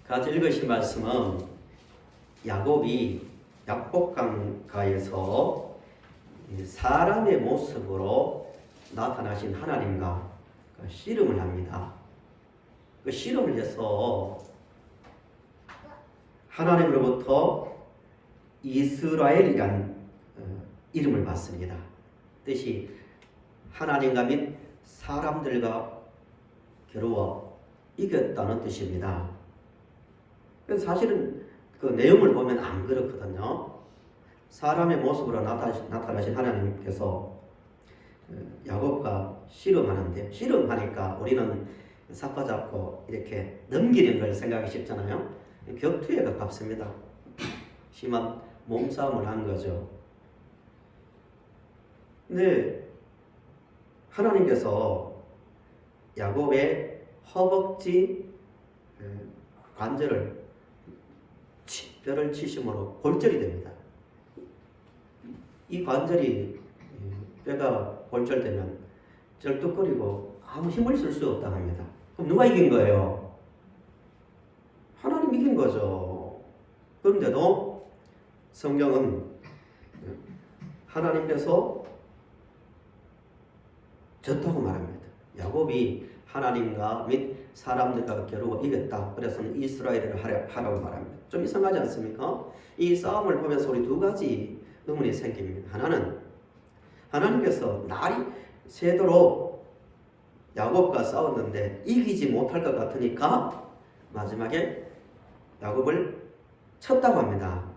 같이 읽으신 말씀은 야곱이 약복강가에서 사람의 모습으로 나타나신 하나님과 씨름을 합니다. 그 씨름을 해서 하나님으로부터 이스라엘이란 이름을 받습니다. 뜻이 하나님과 및 사람들과 겨루어 이겼다는 뜻입니다. 사실은 그 내용을 보면 안 그렇거든요. 사람의 모습으로 나타나신 하나님께서 야곱과 씨름하는데, 씨름하니까 우리는 사로잡고 이렇게 넘기는 걸 생각이 쉽잖아요. 격투에 가깝습니다. 심한 몸싸움을 하는 거죠. 근데 하나님께서 야곱의 허벅지 관절을 뼈를 치심으로 골절이 됩니다. 이 관절이 뼈가 골절되면 절뚝거리고 아무 힘을 쓸 수 없다 합니다. 그럼 누가 이긴 거예요? 하나님 이긴 거죠. 그런데도 성경은 하나님께서 졌다고 말합니다. 야곱이 하나님과 및 사람들과 겨루어 이겼다. 그래서는 이스라엘을 하라고 말합니다. 좀 이상하지 않습니까? 이 싸움을 보면서 우리 두 가지 의문이 생깁니다. 하나는 하나님께서 날이 새도록 야곱과 싸웠는데 이기지 못할 것 같으니까 마지막에 야곱을 쳤다고 합니다.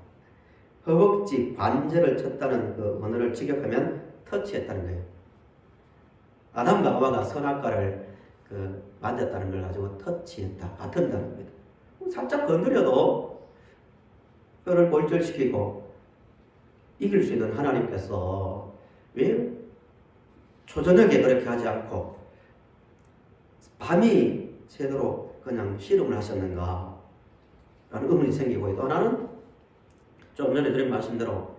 허벅지 관절을 쳤다는 그 언어를 직역하면 터치했다는 거예요. 아담과 하와가 선악과를 만졌다는 걸 가지고 터치했다, 같은다는 겁니다. 살짝 건드려도 뼈를 골절시키고 이길 수 있는 하나님께서 왜 초저녁에 그렇게 하지 않고 밤이 새도록 그냥 씨름을 하셨는가 라는 의문이 생기고, 또 하나는 좀 전에 드린 말씀대로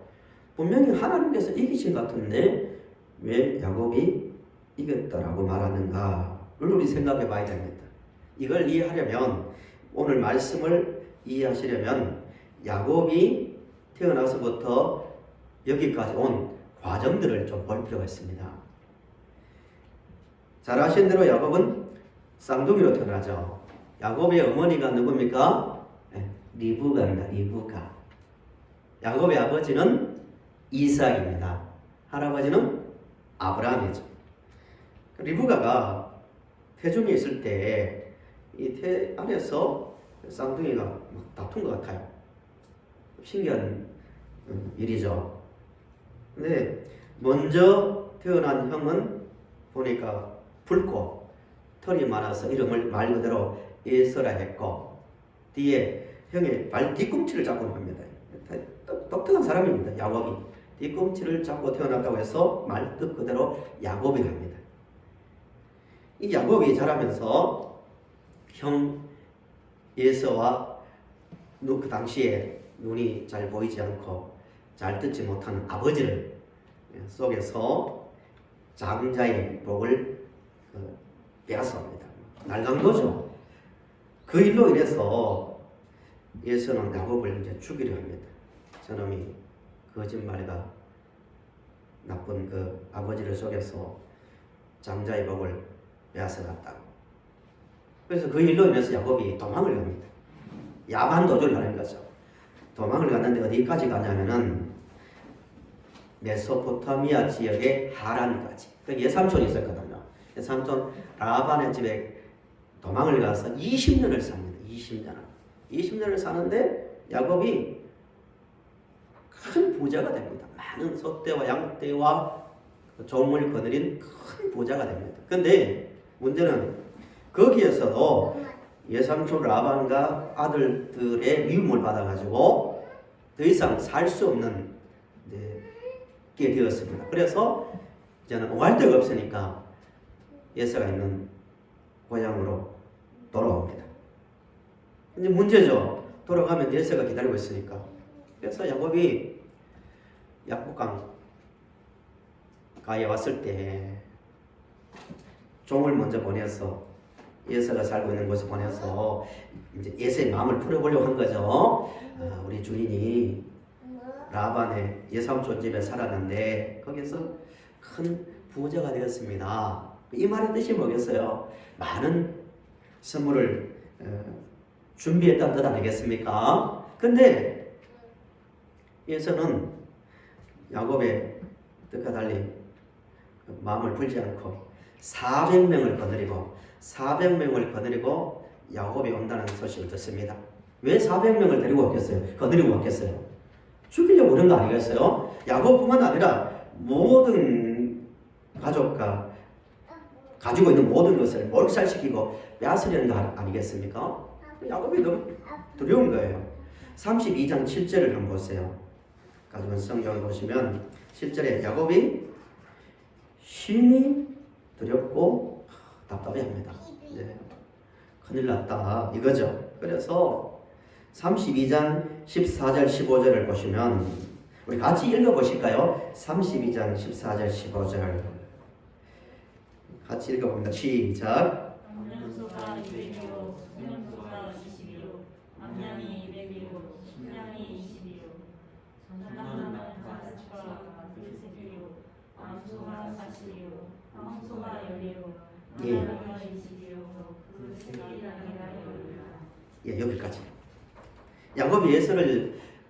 분명히 하나님께서 이기신 것 같은데 왜 야곱이 이겼다라고 말하는가를 우리 생각해 봐야 됩니다. 이걸 이해하려면, 오늘 말씀을 이해하시려면 야곱이 태어나서부터 여기까지 온 과정들을 좀 볼 필요가 있습니다. 잘 아시는 대로 야곱은 쌍둥이로 태어나죠. 야곱의 어머니가 누굽니까? 리브가입니다. 리브가. 야곱의 아버지는 이삭입니다. 할아버지는 아브라함이죠. 리브가가 태중에 있을 때 이 태 안에서 쌍둥이가 막 다툰 것 같아요. 신기한 일이죠. 근데 먼저 태어난 형은 보니까 붉고 털이 많아서 이름을 말 그대로 에서라 했고, 뒤에 형의 발 뒤꿈치를 잡고 합니다. 똑똑한 사람입니다. 야곱이 뒤꿈치를 잡고 태어났다고 해서 말 뜻 그대로 야곱이 합니다. 이 야곱이 자라면서 형 에서와 그 당시에 눈이 잘 보이지 않고 잘 듣지 못하는 아버지를 속에서 장자의 복을 빼앗아옵니다. 날강도죠. 그 일로 인해서 에서는 야곱을 이제 죽이려 합니다. 저놈이 거짓말과 나쁜 그 아버지를 속여서 장자의 복을 빼앗아갔다고. 그래서 그 일로 인해서 야곱이 도망을 갑니다. 야만 도주를 하는 거죠. 도망을 갔는데 어디까지 가냐면은 메소포타미아 지역의 하란까지. 그 예삼촌이 있었거든요. 예삼촌 라반의 집에 도망을 가서 20년을 삽니다. 20년을 사는데 야곱이 큰 부자가 됩니다. 많은 소떼와 양떼와 종을 거느린 큰 부자가 됩니다. 근데 문제는 거기에서도 예삼촌 라반과 아들들의 미움을 받아가지고 더 이상 살 수 없는 게 되었습니다. 그래서 이제는 오갈 데가 없으니까 예서가 있는 고향으로 돌아옵니다. 근데 문제죠. 돌아가면 예서가 기다리고 있으니까. 그래서 야곱이 약복강 가에 왔을 때 종을 먼저 보내서 에서가 살고 있는 곳에 보내서 이제 에서의 마음을 풀어보려고 한 거죠. 우리 주인이 라반의 예삼촌 집에 살았는데 거기서 큰 부자가 되었습니다. 이 말의 뜻이 뭐겠어요? 많은 선물을 준비했다는 뜻 아니겠습니까? 근데 에서는 야곱의 뜻과 달리 마음을 풀지 않고 400명을 거느리고 야곱이 온다는 소식을 듣습니다. 왜 400명을 데리고 왔겠어요? 거느리고 왔겠어요? 죽이려고 그런 거 아니겠어요? 야곱뿐만 아니라 모든 가족과 가지고 있는 모든 것을 몰살시키고 빼앗으려는 거 아니겠습니까? 야곱이 너무 두려운 거예요. 32장 7절을 한번 보세요. 가지고 성경을 보시면 7절에 야곱이 심히 두렵고 답답해합니다. 네. 큰일 났다 이거죠. 그래서 32장 14절 15절을 보시면 우리 같이 읽어보실까요? 32장 14절 15절 같이 읽어봅니다. 시작. 암양소가 200이요 수명소가 20이요 암양이 200이요 심양이 20이요 전남은 가스가 1세기요 암소가 40이요 암소가 10이요 예. 암양이가 20이요 그 새끼랑이가 10이요 예, 여기까지. 야곱이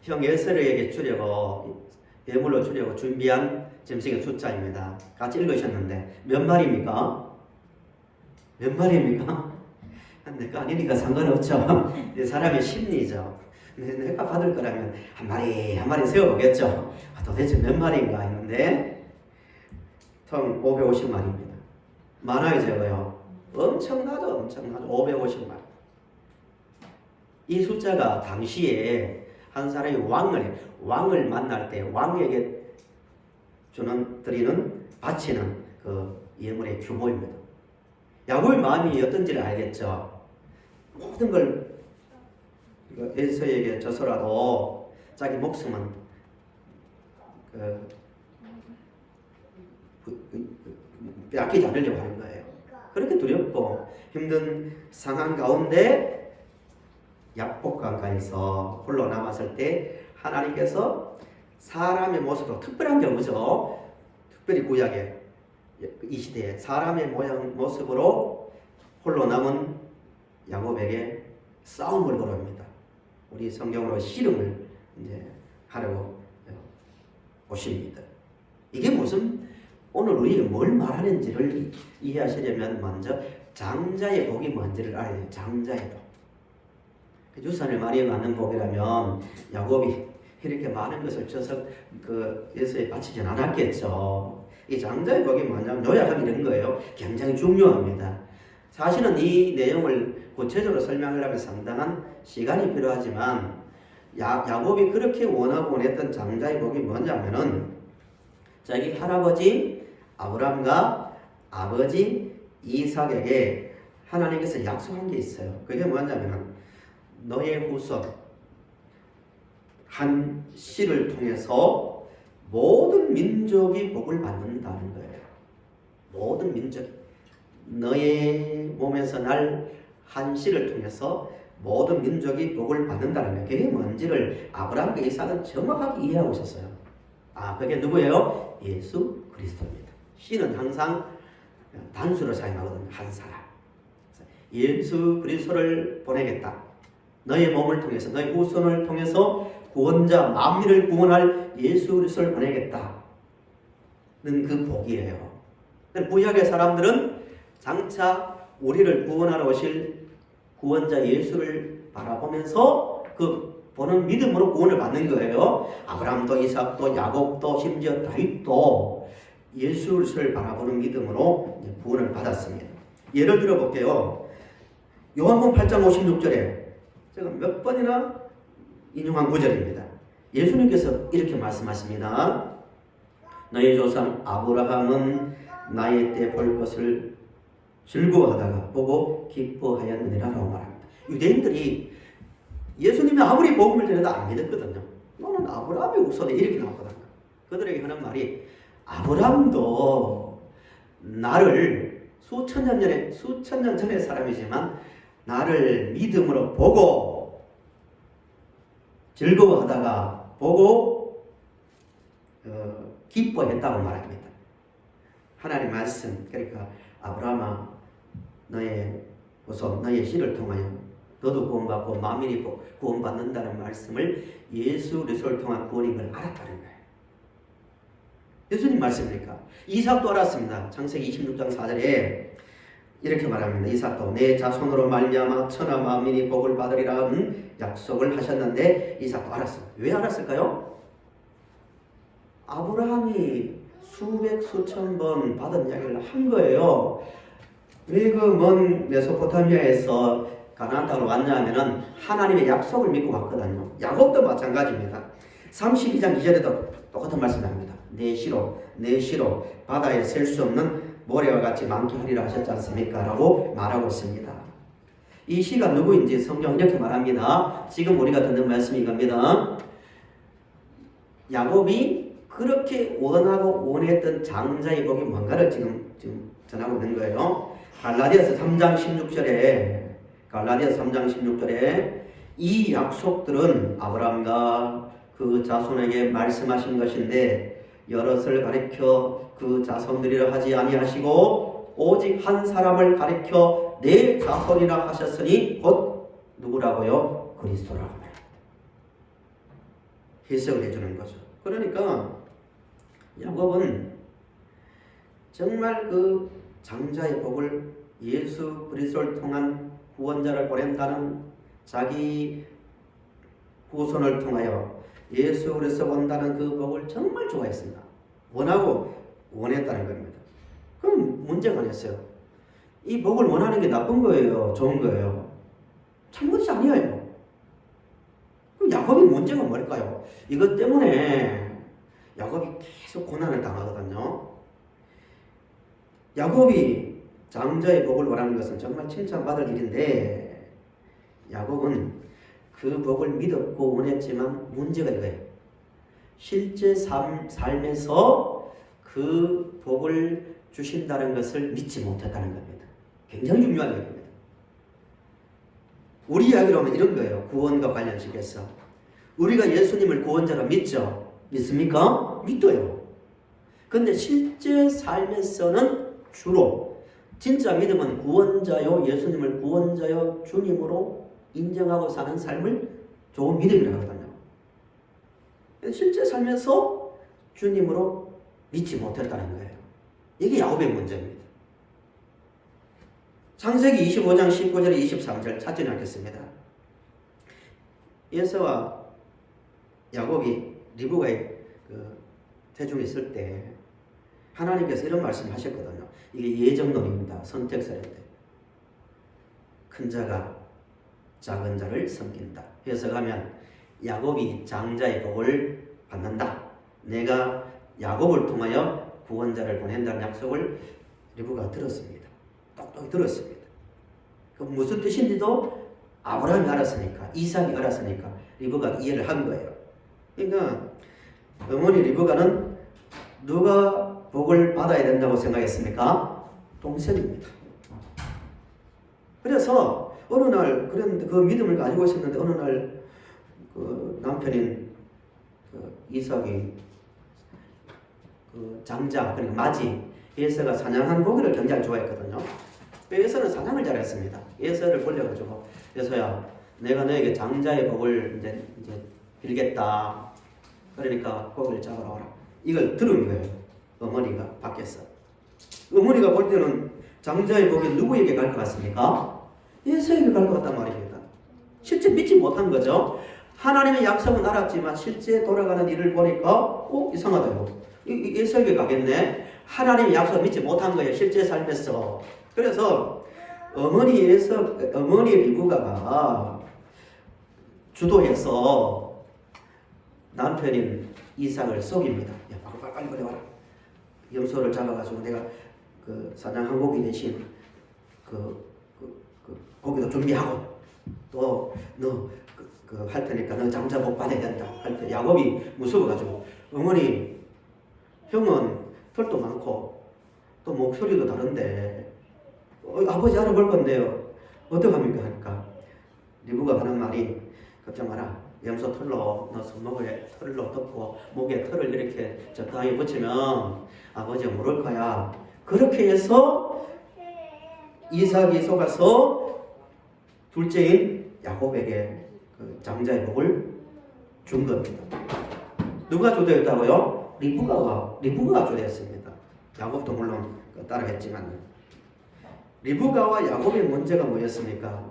형 에서에게 주려고 예물로 주려고 준비한 짐승의 숫자입니다. 같이 읽으셨는데 몇 마리입니까? 몇 마리입니까? 내가 아니니까 상관없죠. 사람의 심리죠. 내가 받을 거라면 한 마리 세워보겠죠. 도대체 몇 마리인가 했는데 총 550마리입니다. 많아요, 적어요? 엄청나죠. 550마리. 이 숫자가 당시에 한 사람이 왕을 만날 때 왕에게 드리는 바치는 그 예물의 규모입니다. 야곱의 마음이 어떤지를 알겠죠. 모든 걸 에서에게 줘서라도 자기 목숨은 빼앗기지 않으려고 하는 거예요. 그렇게 두렵고 힘든 상황 가운데 약복강가에서 홀로 남았을 때 하나님께서 사람의 모습으로 특별한 경우죠. 특별히 구약의 이 시대에 사람의 모습으로 홀로 남은 야곱에게 싸움을 걸어옵니다. 우리 성경으로 씨름을 이제 하려고 오십니다. 이게 무슨 오늘 우리가 뭘 말하는지를 이해하시려면 먼저 장자의 복이 뭔지를 알아야 돼요. 장자의 복. 유산을 많이 받는 복이라면 야곱이 이렇게 많은 것을 줘서 예수에 바치진 않았겠죠. 이 장자의 복이 뭐냐면 요약하면 이런 거예요. 굉장히 중요합니다. 사실은 이 내용을 구체적으로 설명하려면 상당한 시간이 필요하지만 야곱이 그렇게 원하고 원했던 장자의 복이 뭐냐면은 자기 할아버지 아브람과 아버지 이삭에게 하나님께서 약속한 게 있어요. 그게 뭐냐면은 너의 후손 한 씨를 통해서 모든 민족이 복을 받는다는 거예요. 모든 민족이 너의 몸에서 날 한 씨를 통해서 모든 민족이 복을 받는다는 거예요. 그게 뭔지를 아브라함과 이삭은 정확하게 이해하고 있었어요. 그게 누구예요? 예수 그리스도입니다. 씨는 항상 단수로 사용하거든요. 한 사람. 예수 그리스도를 보내겠다. 너의 몸을 통해서 너의 후손을 통해서 구원자 만민을 구원할 예수 그리스도를 보내겠다는 그 복이에요. 구약의 사람들은 장차 우리를 구원하러 오실 구원자 예수를 바라보면서 그 보는 믿음으로 구원을 받는 거예요. 아브라함도 이삭도 야곱도 심지어 다윗도 예수 그리스도를 바라보는 믿음으로 구원을 받았습니다. 예를 들어 볼게요. 요한복음 8장 56절에 제가 몇 번이나 인용한 구절입니다. 예수님께서 이렇게 말씀하십니다. 너희 조상 아브라함은 나의 때 볼 것을 즐거워하다가 보고 기뻐하였느니라라고 말합니다. 유대인들이 예수님이 아무리 복음을 전해도 안 믿었거든요. 너는 아브라함의 후손에 이렇게 나오거든요. 그들에게 하는 말이 아브라함도 나를 수천 년 전의 사람이지만 나를 믿음으로 보고 즐거워하다가 보고 기뻐했다고 말합니다. 하나님 말씀, 그러니까 아브라함아 너의 후손 너의 씨를 통하여 너도 구원받고 만민이 구원받는다는 말씀을 예수 그리스도를 통한 구원인 걸 알았다는 거예요. 예수님 말씀이니까. 이삭도 알았습니다. 창세기 26장 4절에 이렇게 말합니다. 이삭도 내 자손으로 말미암아 천하 만민이 복을 받으리라는 약속을 하셨는데 이삭도 알았습니다. 왜 알았을까요? 아브라함이 수백 수천 번 받은 이야기를 한 거예요. 왜 그 먼 메소포타미아에서 가나안 땅으로 왔냐면은 하나님의 약속을 믿고 왔거든요. 야곱도 마찬가지입니다. 32장 2절에도 똑같은 말씀을 합니다. 내 시로 바다에 셀 수 없는 모래와 같이 많게 하리라 하셨지 않습니까? 라고 말하고 있습니다. 이 시가 누구인지 성경 이렇게 말합니다. 지금 우리가 듣는 말씀이 겁니다. 야곱이 그렇게 원하고 원했던 장자의 복이 뭔가를 지금 전하고 있는 거예요. 갈라디아서 3장 16절에 이 약속들은 아브라함과 그 자손에게 말씀하신 것인데 여럿을 가리켜 그 자손들이라 하지 아니하시고 오직 한 사람을 가리켜 내 자손이라 하셨으니 곧 누구라고요? 그리스도라고 말합니다. 해석을 해주는 거죠. 그러니까 야곱은 정말 그 장자의 복을 예수 그리스도를 통한 구원자를 보낸다는 자기 후손을 통하여 예수 그리스도 본다는 그 복을 정말 좋아했습니다. 원하고 원했다는 겁니다. 그럼 문제가 아니었어요. 이 복을 원하는 게 나쁜 거예요? 좋은 거예요? 잘못이 아니에요. 그럼 야곱의 문제가 뭘까요? 이것 때문에 야곱이 계속 고난을 당하거든요. 야곱이 장자의 복을 원하는 것은 정말 칭찬받을 일인데 야곱은 그 복을 믿었고 원했지만 문제가 이거예요. 실제 삶에서 그 복을 주신다는 것을 믿지 못했다는 겁니다. 굉장히 중요한 얘기입니다. 우리 이야기로 하면 이런 거예요. 구원과 관련식에서 우리가 예수님을 구원자로 믿죠? 믿습니까? 믿어요. 그런데 실제 삶에서는 주로 진짜 믿음은 구원자요, 예수님을 구원자요, 주님으로 인정하고 사는 삶을 좋은 믿음이라고 하거든요. 실제 삶에서 주님으로 믿지 못했다는 거예요. 이게 야곱의 문제입니다. 창세기 25장 19절에 23절 찾지 않겠습니다. 에서와 야곱이 리브가의 태중에 있을 때 하나님께서 이런 말씀을 하셨거든요. 이게 예정론입니다. 선택설인데 큰 자가 작은 자를 섬긴다. 해석하면 야곱이 장자의 복을 받는다. 내가 야곱을 통하여 구원자를 보낸다는 약속을 리브가 들었습니다. 똑똑히 들었습니다. 그 무슨 뜻인지도 아브라함이 알았으니까, 이삭이 알았으니까 리브가 이해를 한 거예요. 그러니까 어머니 리브가는 누가 복을 받아야 된다고 생각했습니까? 동생입니다. 그래서 어느 날 그런데 그 믿음을 가지고 있었는데 어느 날 그 남편인 그 이삭이 그 장자 그러니까 마지 에서가 사냥한 고기를 굉장히 좋아했거든요. 에서는 사냥을 잘했습니다. 에서를 벌려가지고 에서야 내가 너에게 장자의 복을 이제 빌겠다. 그러니까 고기를 잡으러 오라. 이걸 들은 거예요. 어머니가 밖에서. 어머니가 볼 때는 장자의 복이 누구에게 갈 것 같습니까? 에서에게 갈 것 같단 말입니다. 실제 믿지 못한 거죠. 하나님의 약속은 알았지만 실제 돌아가는 일을 보니까 이상하다. 에서에게 가겠네. 하나님의 약속을 믿지 못한 거예요. 실제 삶에서. 그래서 어머니 리브가가 주도해서 남편인 이삭을 속입니다. 야, 빨리 그래 와라. 염소를 잡아가지고 내가 그 사냥한 고기 대신 그 고기도 준비하고 또 너 할 테니까 너 장자 복 받아야 된다. 할 때 야곱이 무서워가지고 어머니 형은 털도 많고 또 목소리도 다른데 아버지 알아볼 건데요. 어떡합니까? 하니까 리브가 하는 말이 걱정 마라. 염소 털로 넣어서 목에 털로 덮고 목에 털을 이렇게 적당히 붙이면 아버지가 모를 거야. 그렇게 해서 이삭이 속아서 둘째인 야곱에게 그 장자의 복을 준 겁니다. 누가 주도했다고요? 리브가가 주도했습니다. 야곱도 물론 따라했지만 리브가와 야곱의 문제가 뭐였습니까?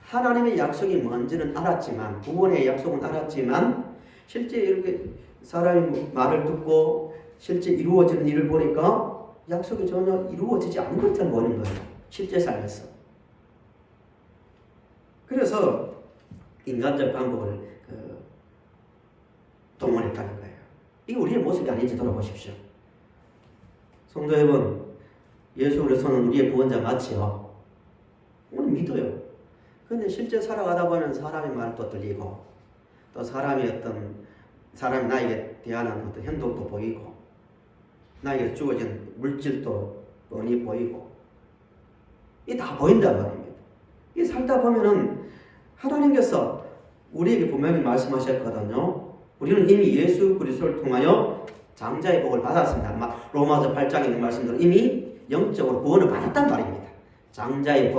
하나님의 약속이 뭔지는 알았지만, 구원의 약속은 알았지만 실제 이렇게 사람이 말을 듣고 실제 이루어지는 일을 보니까 약속이 전혀 이루어지지 않는 것처럼 보이는 거예요. 실제 삶에서. 그래서 인간적 방법을 동원했다는 거예요. 이게 우리의 모습이 아닌지 돌아보십시오. 성도 여러분, 예수 그리스도는 우리의 구원자 맞지요? 우리는 믿어요. 근데 실제 살아가다 보면 사람의 말도 들리고 또 사람이 나에게 대하는 어떤 행동도 보이고 나에게 주어진 물질도 뻔히 보이고 이게 다 보인단 말입니다. 이 살다 보면은 하나님께서 우리에게 분명히 말씀하셨거든요. 우리는 이미 예수 그리스도를 통하여 장자의 복을 받았습니다. 로마서 8장에 있는 말씀대로 이미 영적으로 구원을 받았단 말입니다. 장자의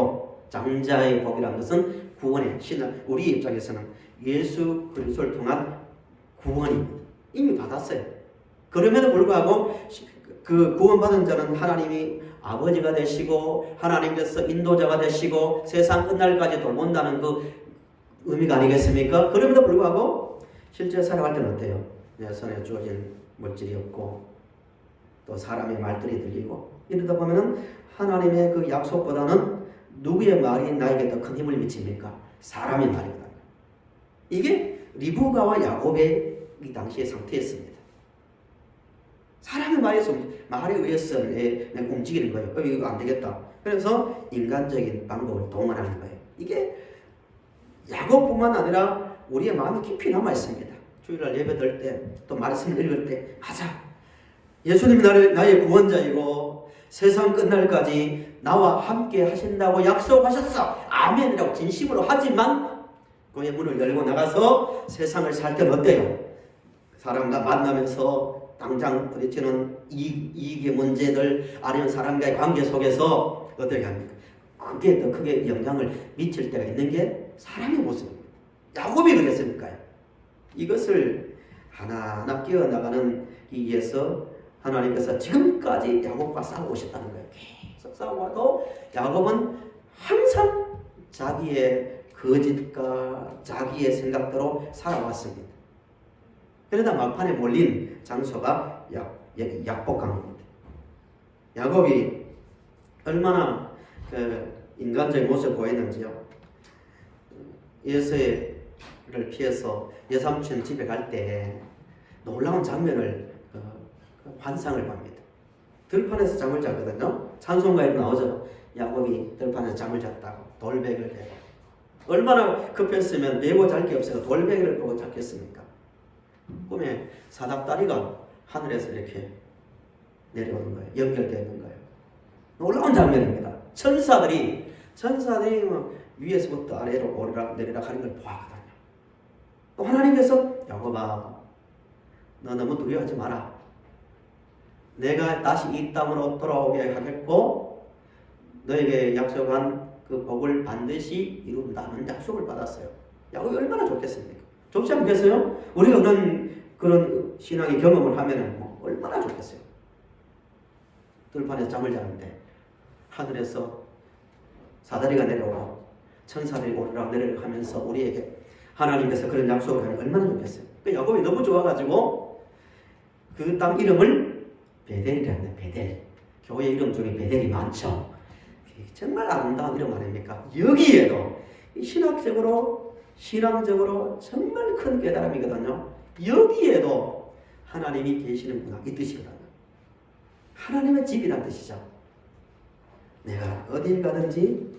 복이라는 것은 구원의 신앙, 우리 입장에서는 예수 그리스도를 통한 구원입니다. 이미 받았어요. 그럼에도 불구하고 그 구원받은 자는 하나님이 아버지가 되시고 하나님께서 인도자가 되시고 세상 끝날까지 돌본다는 그 의미가 아니겠습니까? 그럼에도 불구하고 실제 살아갈 때는 어때요? 내 손에 주어진 물질이 없고 또 사람의 말들이 들리고 이러다 보면은 하나님의 그 약속보다는 누구의 말이 나에게 더 큰 힘을 미칩니까? 사람의 말이거든요. 이게 리브가와 야곱의 이 당시의 상태였습니다. 사람의 말에 의해서 내가 움직이는 거예요. 이거 안 되겠다. 그래서 인간적인 방법을 동원하는 거예요. 이게 야곱뿐만 아니라 우리의 마음이 깊이 남아 있습니다. 주일날 예배 들 때 또 말씀을 읽을 때 맞아. 예수님이 나의 구원자이고 세상 끝날까지 나와 함께 하신다고 약속하셨어. 아멘이라고 진심으로 하지만 그의 문을 열고 나가서 세상을 살 때는 어때요? 사람과 만나면서 당장 부딪히는 이익의 문제들 아니면 사람과의 관계 속에서 어떻게 합니까? 그게 더 크게 영향을 미칠 때가 있는 게 사람의 모습입니다. 야곱이 그랬으니까요. 이것을 하나하나 끼어나가는 이에서 하나님께서 지금까지 야곱과 싸우고 오셨다는 거예요. 계속 싸우고 야곱은 항상 자기의 거짓과 자기의 생각대로 살아왔습니다. 그러다 막판에 몰린 장소가 약복강입니다. 야곱이 얼마나 인간적인 모습을 보였는지요. 에서를 피해서 여삼촌 집에 갈 때 놀라운 장면을 환상을 봅니다. 들판에서 잠을 자거든요. 찬송가에도 나오죠. 야곱이 들판에서 잠을 잤다고 돌베개를 대고 얼마나 급했으면 메고 잘 게 없어서 돌베개를 보고 잤겠습니까? 꿈에 사닥다리가 하늘에서 이렇게 내려오는 거예요. 연결되는 거예요. 놀라운 장면입니다. 천사들이 위에서부터 아래로 오르락 내리락 하는 걸 보았거든요. 또 하나님께서 야곱아 너 너무 두려워하지 마라. 내가 다시 이 땅으로 돌아오게 하겠고 너에게 약속한 그 복을 반드시 이룬다는 약속을 받았어요. 야곱이 얼마나 좋겠습니까? 좋지 않겠어요? 우리가 그런 신앙의 경험을 하면은 얼마나 좋겠어요. 들판에서 잠을 자는데 하늘에서 사다리가 내려오고 천사들이 오르락 내리락 하면서 우리에게 하나님께서 그런 약속을 하면 얼마나 좋겠어요. 그 야곱이 너무 좋아가지고 그 땅 이름을 베델이라는 베델. 교회 이름 중에 베델이 많죠. 정말 아름다운 이름 아닙니까? 여기에도 신앙적으로 정말 큰 깨달음이거든요. 여기에도 하나님이 계시는구나 이 뜻이거든요. 하나님의 집이란 뜻이죠. 내가 어딜 가든지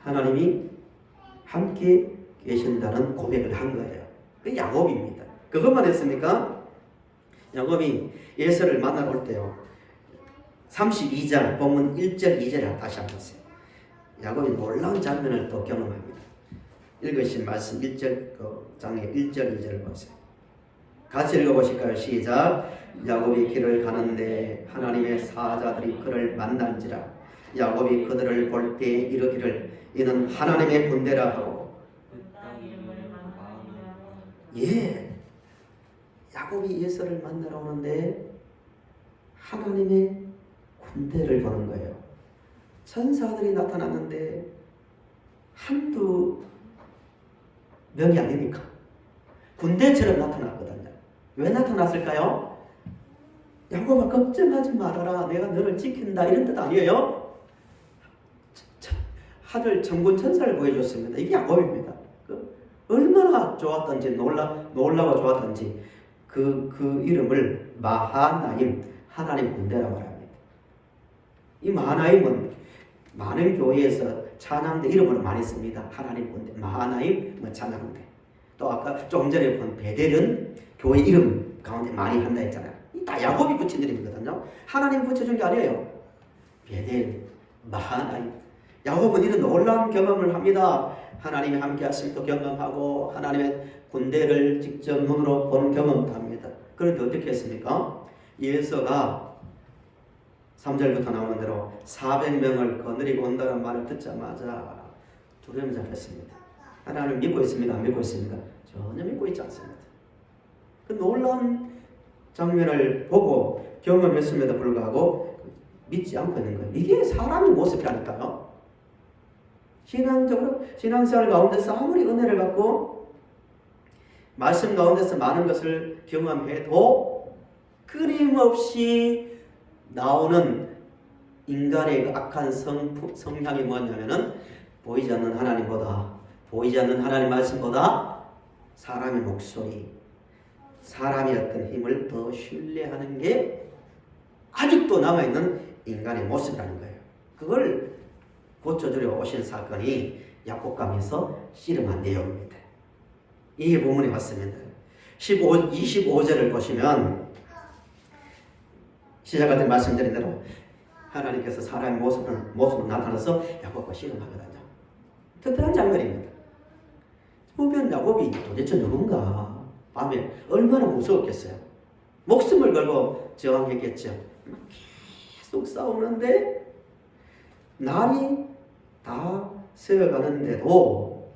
하나님이 함께 계신다는 고백을 한 거예요. 그 야곱입니다. 그것만 했습니까? 야곱이 에서를 만나러 올 때요. 32장 본문 1절 2절 다시 한번 보세요. 야곱이 놀라운 장면을 또 경험합니다. 읽으신 말씀 1절 장의 1절 2절 보세요. 같이 읽어보실까요? 시작. 야곱이 길을 가는데 하나님의 사자들이 그를 만난지라. 야곱이 그들을 볼 때 이르기를 이는 하나님의 군대라 하고. 예, 야곱이 에서를 만나러 오는데 하나님의 군대를 보는 거예요. 천사들이 나타났는데 한두 명이 아니니까 군대처럼 나타났거든요. 왜 나타났을까요? 야곱아 걱정하지 말아라, 내가 너를 지킨다, 이런 뜻 아니에요? 하늘 천군 천사를 보여줬습니다. 이게 야곱입니다. 얼마나 좋았던지 놀라고 좋았던지 그 이름을 마하나임, 하나님 군대라고 합니다. 이 마하나임은 많은 교회에서 찬양대 이름으로 많이 씁니다. 하나님 군대, 마하나임, 찬양대. 또 아까 조금 전에 본 베델은 교회 이름 가운데 많이 한다 했잖아요. 다 야곱이 붙인 이름이거든요. 하나님 붙여준 게 아니에요. 베델, 마하나임. 야곱은 이런 놀라운 경험을 합니다. 하나님이 함께 하심도 경험하고 하나님의 군대를 직접 눈으로 보는 경험도 합니다. 그런데 어떻게 했습니까? 예서가 3절부터 나오는 대로 400명을 거느리고 온다는 말을 듣자마자 두려움을 잡혔습니다. 하나님을 믿고 있습니다? 안 믿고 있습니까? 전혀 믿고 있지 않습니다. 그 놀라운 장면을 보고 경험했음에도 불구하고 믿지 않고 있는 거예요. 이게 사람의 모습이라니까요. 신앙적으로 신앙생활 가운데서 아무리 은혜를 받고 말씀 가운데서 많은 것을 경험해도 끊임없이 나오는 인간의 그 악한 성향이 뭐냐면은 보이지 않는 하나님보다, 보이지 않는 하나님 말씀보다 사람의 목소리, 사람의 어떤 힘을 더 신뢰하는 게 아직도 남아있는 인간의 모습이라는 거예요. 그걸 고쳐주려 오신 사건이 야곱강에서 씨름한 내용입니다. 이 본문에 왔습니다. 25절을 보시면 시작할 때 말씀드린 대로 하나님께서 사람의 모습으로 나타나서 야곱과 씨름하거든요. 특별한 장면입니다. 보면 야곱이 도대체 누군가, 밤에 얼마나 무서웠겠어요. 목숨을 걸고 저항했겠죠. 계속 싸우는데 날이 다 새어가는데도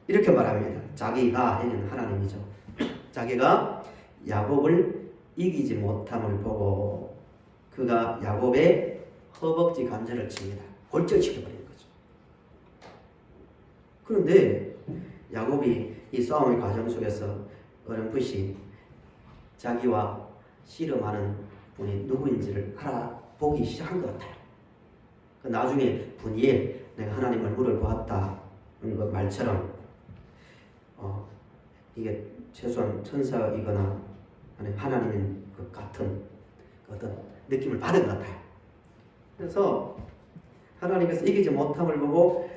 이렇게 말합니다. 자기가, 여기는 하나님이죠. 자기가 야곱을 이기지 못함을 보고 그가 야곱의 허벅지 관절을 칩니다. 골절시켜버리는 거죠. 그런데 야곱이 이 싸움의 과정 속에서 어렴풋이 자기와 씨름하는 분이 누구인지를 알아보기 시작한 것 같아요. 나중에 분이에 내가 하나님 얼굴을 보았다는 그 말처럼 이게 최소한 천사이거나 하나님인 것 같은 어떤 느낌을 받은 것 같아요. 그래서 하나님께서 이기지 못함을 보고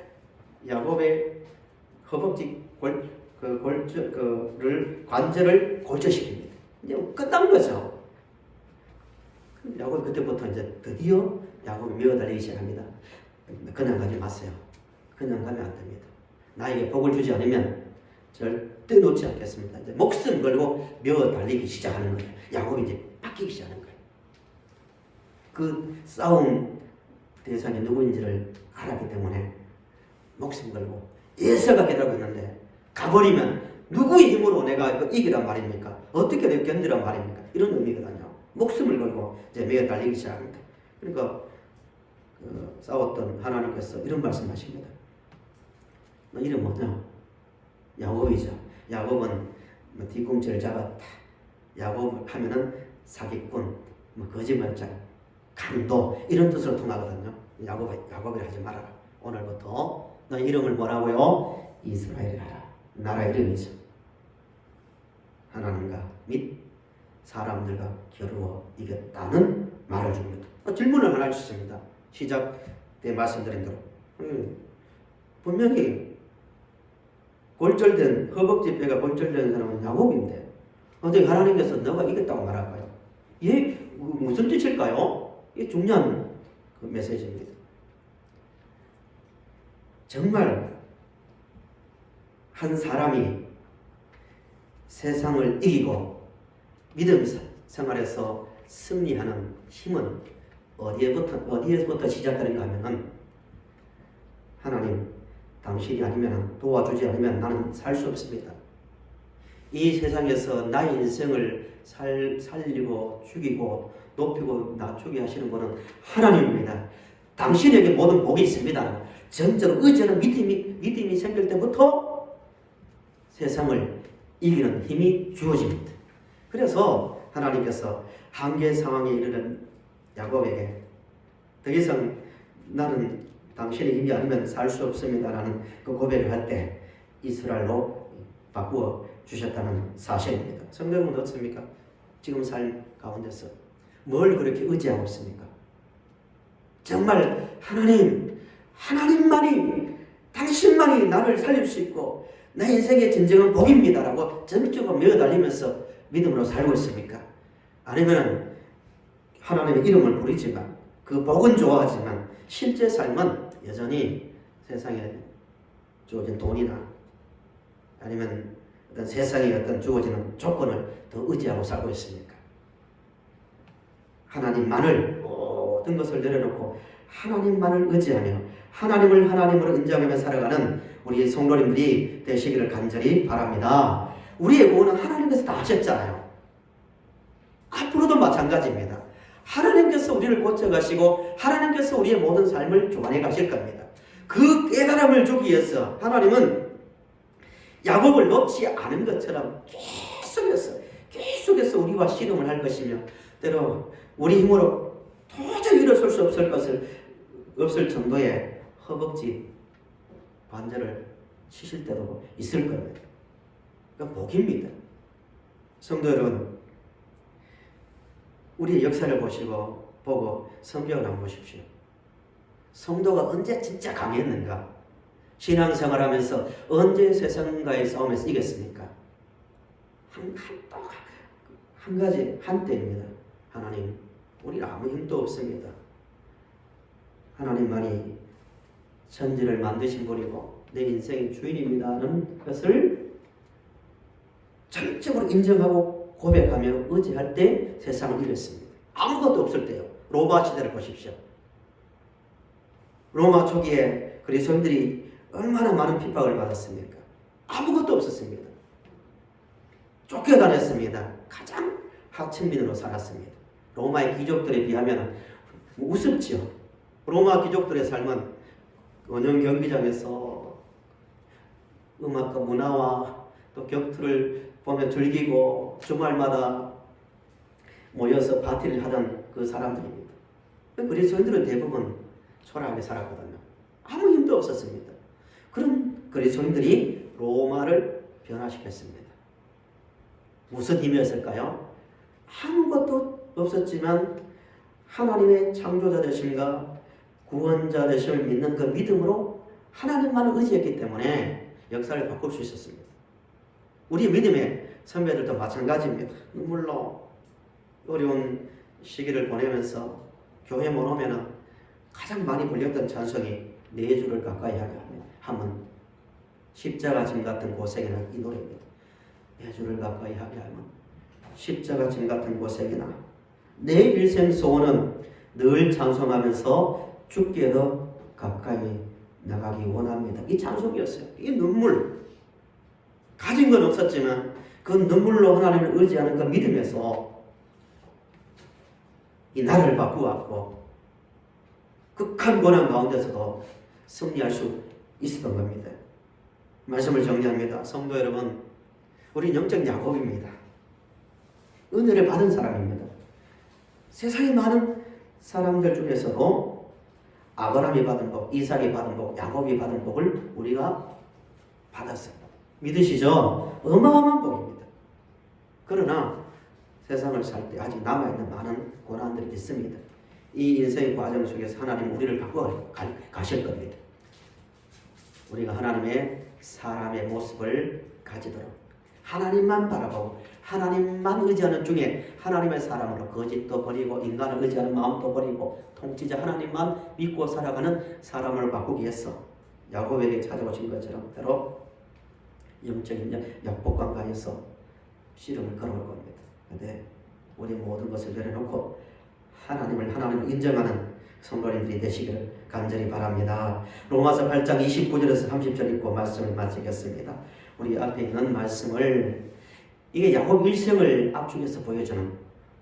야곱의 허벅지 관절을 골절시킵니다. 이제 끝난 거죠. 야곱이 그때부터 이제 드디어 야곱이 미어달리기 시작합니다. 그냥 가지 마세요. 그냥 가면 안 됩니다. 나에게 복을 주지 않으면 절대 놓지 않겠습니다. 이제 목숨 걸고 미어달리기 시작하는 거예요. 야곱이 이제 바뀌기 시작하는 거예요. 그 싸움 대상이 누구인지를 알았기 때문에 목숨 걸고 예서가 기다리고 있는데 가버리면 누구의 힘으로 내가 이기란 말입니까? 어떻게 내가 견디란 말입니까? 이런 의미거든요. 목숨을 걸고 이제 미어달리기 시작합니다. 그러니까 싸웠던 하나님께서 이런 말씀하십니다. 너 이름 뭐냐? 야곱이죠. 야곱은 뒤꿈치를 잡았다. 야곱 하면은 사기꾼, 거짓말자, 강도 이런 뜻으로 통하거든요. 야곱이라 하지 말아라. 오늘부터 너 이름을 뭐라고요? 이스라엘이라. 나라 이름이죠. 하나님과 및 사람들과 겨루어 이겼다는 말을 줍니다. 질문을 하나 주십니다. 시작 때 말씀드린 대로 분명히 골절된 허벅지 뼈가 골절된 사람은 야곱인데 어떻게 하나님께서 너가 이겼다고 말할까요? 이게 무슨 뜻일까요? 이게 중요한 그 메시지입니다. 정말 한 사람이 세상을 이기고 믿음 생활에서 승리하는 힘은 어디에서부터 시작되는가 하면은 하나님 당신이 아니면 도와주지 않으면 나는 살 수 없습니다. 이 세상에서 나의 인생을 살리고 죽이고 높이고 낮추게 하시는 분은 하나님입니다. 당신에게 모든 복이 있습니다. 전적으로 의지하는 믿음이 생길 때부터 세상을 이기는 힘이 주어집니다. 그래서 하나님께서 한계 상황에 이르는 야곱에게 더 이상 나는 당신의 힘이 아니면 살 수 없습니다라는 그 고백을 할 때 이스라엘로 바꾸어 주셨다는 사실입니다. 성경은 어떻습니까? 지금 삶 가운데서 뭘 그렇게 의지하고 있습니까? 정말 하나님만이 당신만이 나를 살릴 수 있고 내 인생의 진정한 복입니다라고 전적으로 매어달리면서 믿음으로 살고 있습니까? 아니면 하나님의 이름을 부르지만 그 복은 좋아하지만 실제 삶은 여전히 세상에 주어진 돈이나 아니면 어떤 세상에 어떤 주어지는 조건을 더 의지하고 살고 있습니까? 하나님만을 모든 것을 내려놓고 하나님만을 의지하며 하나님을 하나님으로 인정하며 살아가는 우리 성도님들이 되시기를 간절히 바랍니다. 우리의 구원은 하나님께서 다 하셨잖아요. 앞으로도 마찬가지입니다. 하나님께서 우리를 고쳐가시고 하나님께서 우리의 모든 삶을 주관해 가실 겁니다. 그 깨달음을 주기 위해서 하나님은 야곱을 놓지 않은 것처럼 계속해서 우리와 씨름을 할 것이며 때로 우리 힘으로 도저히 일어설 수 없을 정도의 허벅지 관절을 치실 때도 있을 겁니다. 그러니까 복입니다. 성도 여러분, 우리의 역사를 보고 성경을 한번 보십시오. 성도가 언제 진짜 강했는가? 신앙생활하면서 언제 세상과의 싸움에서 이겼습니까? 한때입니다. 하나님, 우리 아무 힘도 없습니다. 하나님만이 천지를 만드신 분이고 내 인생의 주인입니다는 것을 전적으로 인정하고 고백하며 의지할 때 세상을 이겼습니다. 아무것도 없을 때요. 로마 시대를 보십시오. 로마 초기에 그리스도인들이 얼마나 많은 핍박을 받았습니까? 아무것도 없었습니다. 쫓겨다녔습니다. 가장 하층민으로 살았습니다. 로마의 귀족들에 비하면 우습지요. 로마 귀족들의 삶은 원형 경기장에서 음악과 문화와 또 격투를 보며 즐기고 주말마다 모여서 파티를 하던 그 사람들입니다. 그리스도인들은 대부분 초라하게 살았거든요. 아무 힘도 없었습니다. 그런 그리스도인들이 로마를 변화시켰습니다. 무슨 힘이었을까요? 아무것도 없었지만 하나님의 창조자 되심과 구원자 되심을 믿는 그 믿음으로 하나님만을 의지했기 때문에 역사를 바꿀 수 있었습니다. 우리 믿음의 선배들도 마찬가지입니다. 눈물로 어려운 시기를 보내면서 교회 못 오면 가장 많이 불렸던 찬송이 내 주를 가까이 하면 십자가 짐 같은 고생이나 이 노래입니다. 내 주를 가까이 하게 하면 십자가 짐 같은 고생이나 내 일생 소원은 늘 찬송하면서 주께 더 가까이 나가기 원합니다. 이 찬송이었어요. 이 눈물, 가진 건 없었지만 그 눈물로 하나님을 의지하는 그 믿음에서 이 나를 바꾸었고 극한 고난 가운데서도 승리할 수 있었던 겁니다. 말씀을 정리합니다. 성도 여러분, 우리 영적 야곱입니다. 은혜를 받은 사람입니다. 세상에 많은 사람들 중에서도 아브라함이 받은 복, 이삭이 받은 복, 야곱이 받은 복을 우리가 받았어요. 믿으시죠? 어마어마한 복입니다. 그러나 세상을 살 때 아직 남아있는 많은 고난들이 있습니다. 이 인생의 과정 속에서 하나님 우리를 바꿔 가실 겁니다. 우리가 하나님의 사람의 모습을 가지도록 하나님만 바라보고 하나님만 의지하는 중에 하나님의 사람으로 거짓도 버리고 인간을 의지하는 마음도 버리고 통치자 하나님만 믿고 살아가는 사람을 바꾸기 위해서 야곱에게 찾아오신 것처럼 때로 영적인 약복강가에서 씨름을 걸어올 겁니다. 근데 우리 모든 것을 내려놓고 하나님을 인정하는 성도님들이 되시기를 간절히 바랍니다. 로마서 8장 29절에서 30절 읽고 말씀을 마치겠습니다. 우리 앞에 있는 말씀을 이게 야곱 일생을 압축해서 보여주는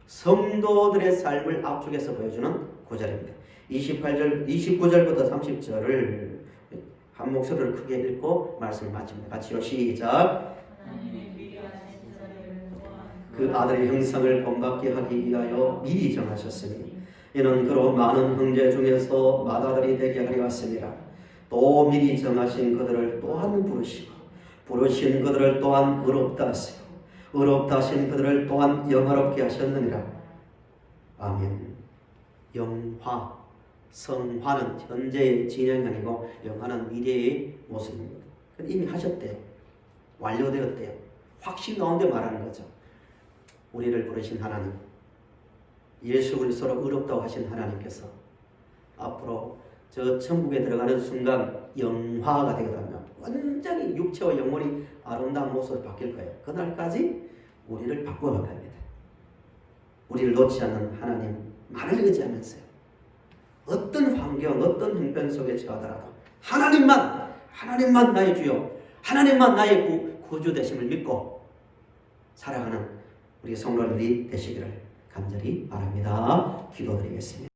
성도들의 삶을 압축해서 보여주는 구절입니다. 29절부터 30절을 한 목소리를 크게 읽고 말씀을 마칩니다. 같이요. 시작. 그 아들의 형상을 본받게 하기 위하여 미리 정하셨으니 이는 그로 많은 형제 중에서 맏아들이 되게 하려 왔습니다. 또 미리 정하신 그들을 또한 부르시고 부르신 그들을 또한 의롭다 하시고 의롭다 하신 그들을 또한 영화롭게 하셨느니라. 아멘. 영화, 성화는 현재의 진행형이고 영화는 미래의 모습입니다. 이미 하셨대요. 완료되었대요. 확신 가운데 말하는 거죠. 우리를 부르신 하나님, 예수 그리스도로 의롭다고 하신 하나님께서 앞으로 저 천국에 들어가는 순간 영화가 되거든요. 완전히 육체와 영혼이 아름다운 모습으로 바뀔 거예요. 그날까지 우리를 바꿔갈 겁니다. 우리를 놓지 않는 하나님만을 의지하면서요. 어떤 환경, 어떤 형편 속에 처하더라도 하나님만 나의 주요, 하나님만 나의 구주 되심을 믿고 살아가는 우리 성도님들이 되시기를 간절히 바랍니다. 기도드리겠습니다.